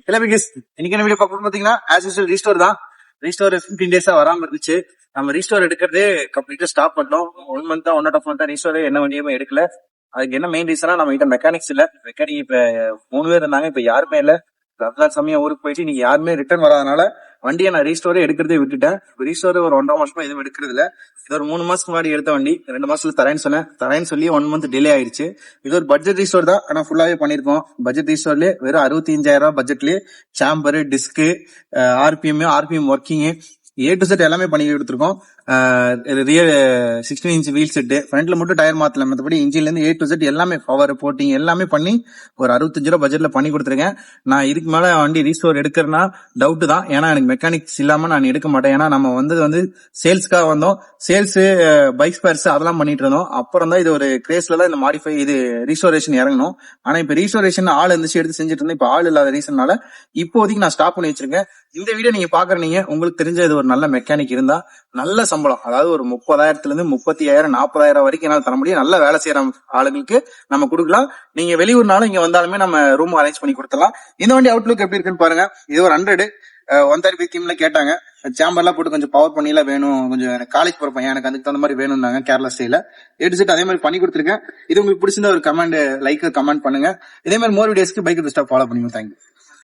எல்லாமே இன்னைக்கு என்ன வீடியோ பார்க்கணும் பாத்தீங்கன்னா ஆஸ் யூசுவல் ரீஸ்டோர் தான். ரீஸ்டோர் 15 டேஸா வராம இருந்துச்சு. நம்ம ரீஸ்டோர் எடுக்கிறதே கம்ப்ளீட்டா ஸ்டாப் பண்ணோம். 1 மந்த் தான் 1.5 மந்த் தான் ரீஸ்டோர் என்ன வண்டியுமே எடுக்கல. அதுக்கு என்ன மெயின் ரீசனா நம்ம கிட்ட மெக்கானிக்ஸ் இல்ல. மெக்கானிக் இப்ப 3 பேர் இருந்தாங்க, இப்ப யாருமே இல்ல. ரம்ஜான் சமயம் ஊருக்கு போயிட்டு நீங்க யாருமே ரிட்டர்ன் வராதனால வண்டியை நான் ரீஸ்டோரே எடுக்கிறதே விட்டுட்டேன். ரீஸ்டோர் ஒரு 1.5 மாசமா எதுவும் எடுக்கிறது இல்ல. இது ஒரு 3 மாசத்துக்கு முன்னாடி எடுத்த வண்டி, 2 மாசத்துல தரேன்னு சொல்லி 1 மந்த் டிலே ஆயிடுச்சு. இது ஒரு பட்ஜெட் ரீஸ்டோர் தான், ஆனா ஃபுல்லாவே பண்ணிருக்கோம். பட்ஜெட் ரீஸ்டோர்லயே வெறும் 65,000 ரூபாய் பட்ஜெட்லயே chamber, disc, RPM working A to Z எல்லாமே பண்ணி கொடுத்துருக்கோம். ரியல் 16 இன்ச் வீல் செட்டு, ஃப்ரண்ட்ல மட்டும் டயர் மாத்தல, மற்றபடி இன்ஜின்ல இருந்து A to Z எல்லாமே பவர் போட்டிங் எல்லாமே பண்ணி ஒரு 65 ரூபாய் பட்ஜெட்ல பண்ணி கொடுத்துருக்கேன். நான் இதுக்கு மேல வண்டி ரீஸ்டோர் எடுக்கிறேன்னா டவுட் தான். ஏன்னா எனக்கு மெக்கானிக்ஸ் இல்லாம நான் எடுக்க மாட்டேன். ஏன்னா நம்ம வந்து சேல்ஸ்க்காக வந்தோம். சேல்ஸ், பைக் ஸ்பேர்ஸ் அதெல்லாம் பண்ணிட்டு இருந்தோம். அப்புறம் தான் இது ஒரு கிரேஸ்ல தான் இந்த மாடிஃபை இது ரீஸ்டோரேஷன் இறங்கணும். ஆனா இப்ப ரீஸ்டோரேஷன் ஆள் இருந்துச்சு, எடுத்து செஞ்சுட்டு இருந்தேன். இப்ப ஆள் இல்லாத ரீசன்னால இப்போதைக்கு நான் ஸ்டாப் பண்ணி வச்சிருக்கேன். இந்த வீடியோ நீங்க பாக்குறீங்க, உங்களுக்கு தெரிஞ்ச இது ஒரு நல்ல மெக்கானிக் இருந்தா நல்ல சம்பளம், அதாவது ஒரு 30,000 இருந்து 35,000 40,000 வரைக்கும் என்னால தர முடியும். நல்ல வேலை செய்யற ஆளுங்களுக்கு நம்ம கொடுக்கலாம். நீங்க வெளியூர்னாலும் இங்க வந்தாலுமே நம்ம ரூம் அரேஞ்ச் பண்ணி கொடுத்துடலாம். இந்த வண்டி அவுட்லுக் எப்படி இருக்குன்னு பாருங்க. இது ஒரு 100 130 தீம்ல கேட்டாங்க. சாம்பர்லாம் போட்டு கொஞ்சம் பவர் பண்ணிலாம் வேணும், கொஞ்சம் எனக்கு காலேஜ் போற பையன், எனக்கு அதுக்கு தகுந்த மாதிரி வேணும்னாங்க. கேரளா ஸ்டைல A to Z அதே மாதிரி பண்ணி கொடுத்துருக்கேன். இது உங்களுக்கு பிடிச்சிருந்தா ஒரு கமெண்ட் பண்ணுங்க. இதே மாதிரி மோர் வீடியோஸ்க்கு பைக் பெஸ்டா ஃபாலோ பண்ணுங்க. தேங்க்யூ.